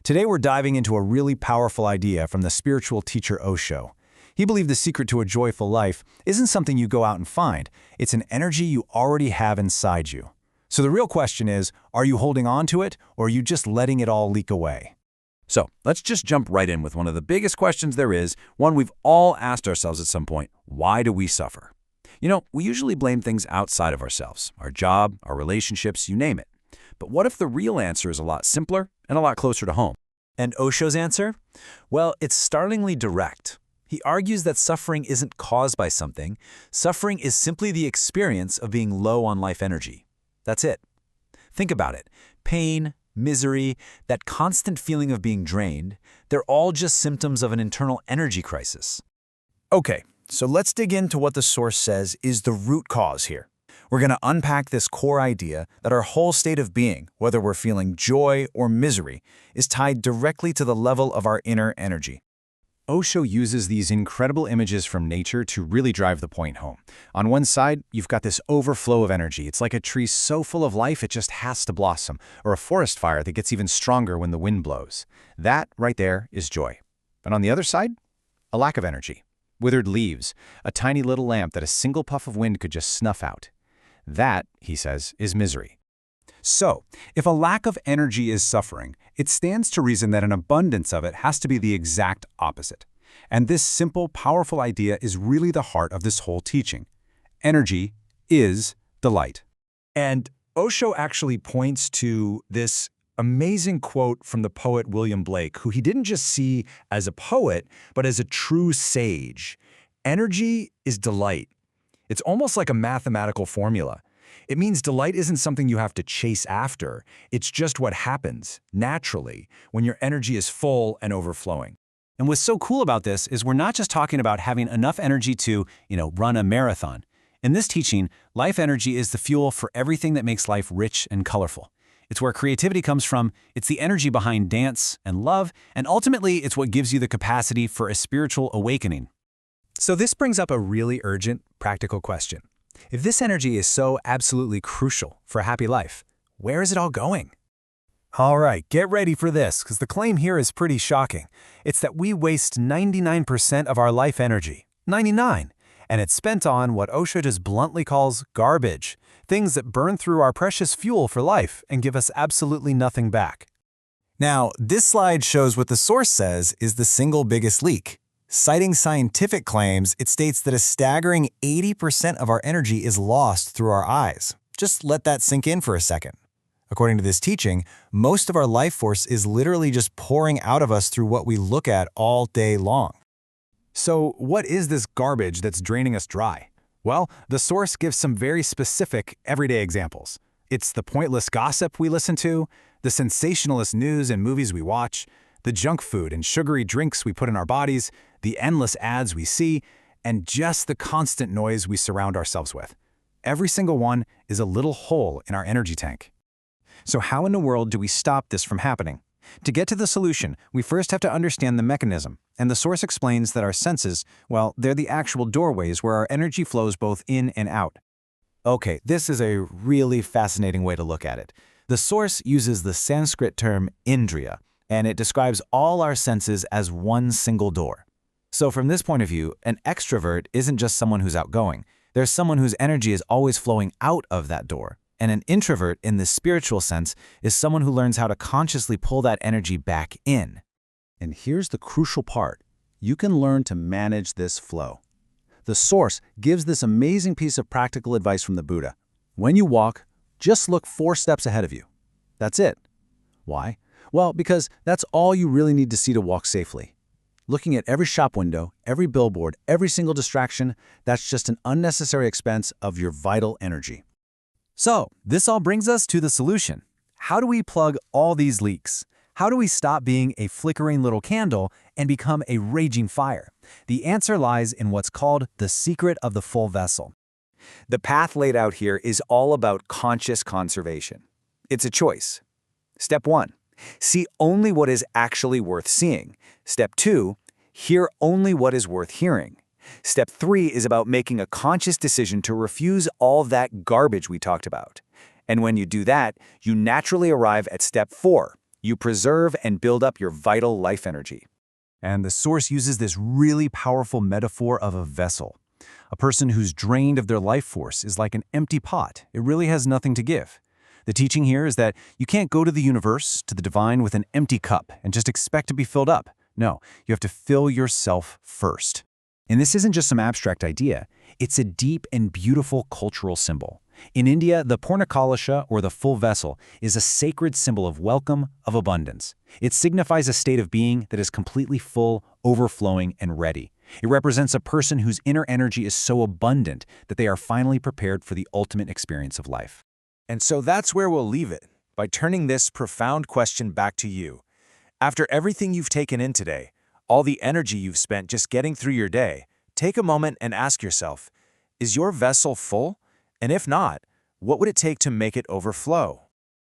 Today we're diving into a really powerful idea from the spiritual teacher Osho. He believed the secret to a joyful life isn't something you go out and find, it's an energy you already have inside you. So the real question is, are you holding on to it, or are you just letting it all leak away? So let's just jump right in with one of the biggest questions there is, one we've all asked ourselves at some point. Why do we suffer? We usually blame things outside of ourselves, our job, our relationships, you name it. But what if the real answer is a lot simpler and a lot closer to home? And Osho's answer? Well, it's startlingly direct. He argues that suffering isn't caused by something. Suffering is simply the experience of being low on life energy. That's it. Think about it. Pain, misery, that constant feeling of being drained, they're all just symptoms of an internal energy crisis. Okay, so let's dig into what the source says is the root cause here. We're going to unpack this core idea that our whole state of being, whether we're feeling joy or misery, is tied directly to the level of our inner energy. Osho uses these incredible images from nature to really drive the point home. On one side, you've got this overflow of energy. It's like a tree so full of life it just has to blossom, or a forest fire that gets even stronger when the wind blows. That, right there, is joy. And on the other side, a lack of energy. Withered leaves, a tiny little lamp that a single puff of wind could just snuff out. That, he says, is misery. So, if a lack of energy is suffering, it stands to reason that an abundance of it has to be the exact opposite. And this simple, powerful idea is really the heart of this whole teaching. Energy is delight. And Osho actually points to this amazing quote from the poet William Blake, who he didn't just see as a poet, but as a true sage. Energy is delight. It's almost like a mathematical formula. It means delight isn't something you have to chase after. It's just what happens, naturally, when your energy is full and overflowing. And what's so cool about this is we're not just talking about having enough energy to, run a marathon. In this teaching, life energy is the fuel for everything that makes life rich and colorful. It's where creativity comes from, it's the energy behind dance and love, and ultimately it's what gives you the capacity for a spiritual awakening. So this brings up a really urgent, practical question. If this energy is so absolutely crucial for a happy life, where is it all going? All right, get ready for this, because the claim here is pretty shocking. It's that we waste 99% of our life energy. 99! And it's spent on what Osho just bluntly calls garbage, things that burn through our precious fuel for life and give us absolutely nothing back. Now, this slide shows what the source says is the single biggest leak. Citing scientific claims, it states that a staggering 80% of our energy is lost through our eyes. Just let that sink in for a second. According to this teaching, most of our life force is literally just pouring out of us through what we look at all day long. So what is this garbage that's draining us dry? Well, the source gives some very specific, everyday examples. It's the pointless gossip we listen to, the sensationalist news and movies we watch, the junk food and sugary drinks we put in our bodies, the endless ads we see, and just the constant noise we surround ourselves with. Every single one is a little hole in our energy tank. So how in the world do we stop this from happening? To get to the solution, we first have to understand the mechanism, and the source explains that our senses, well, they're the actual doorways where our energy flows both in and out. Okay, this is a really fascinating way to look at it. The source uses the Sanskrit term indriya, and it describes all our senses as one single door. So from this point of view, an extrovert isn't just someone who's outgoing. There's someone whose energy is always flowing out of that door. And an introvert, in the spiritual sense, is someone who learns how to consciously pull that energy back in. And here's the crucial part. You can learn to manage this flow. The source gives this amazing piece of practical advice from the Buddha. When you walk, just look 4 steps ahead of you. That's it. Why? Well, because that's all you really need to see to walk safely. Looking at every shop window, every billboard, every single distraction, that's just an unnecessary expense of your vital energy. So, this all brings us to the solution. How do we plug all these leaks? How do we stop being a flickering little candle and become a raging fire? The answer lies in what's called the secret of the full vessel. The path laid out here is all about conscious conservation. It's a choice. Step 1. See only what is actually worth seeing. Step 2. Hear only what is worth hearing. Step 3 is about making a conscious decision to refuse all that garbage we talked about. And when you do that, you naturally arrive at step 4. You preserve and build up your vital life energy. And the Source uses this really powerful metaphor of a vessel. A person who's drained of their life force is like an empty pot. It really has nothing to give. The teaching here is that you can't go to the universe, to the divine, with an empty cup and just expect to be filled up. No, you have to fill yourself first. And this isn't just some abstract idea. It's a deep and beautiful cultural symbol. In India, the Purnakalasha, or the full vessel, is a sacred symbol of welcome, of abundance. It signifies a state of being that is completely full, overflowing, and ready. It represents a person whose inner energy is so abundant that they are finally prepared for the ultimate experience of life. And so that's where we'll leave it, by turning this profound question back to you. After everything you've taken in today, all the energy you've spent just getting through your day, take a moment and ask yourself, is your vessel full? And if not, what would it take to make it overflow?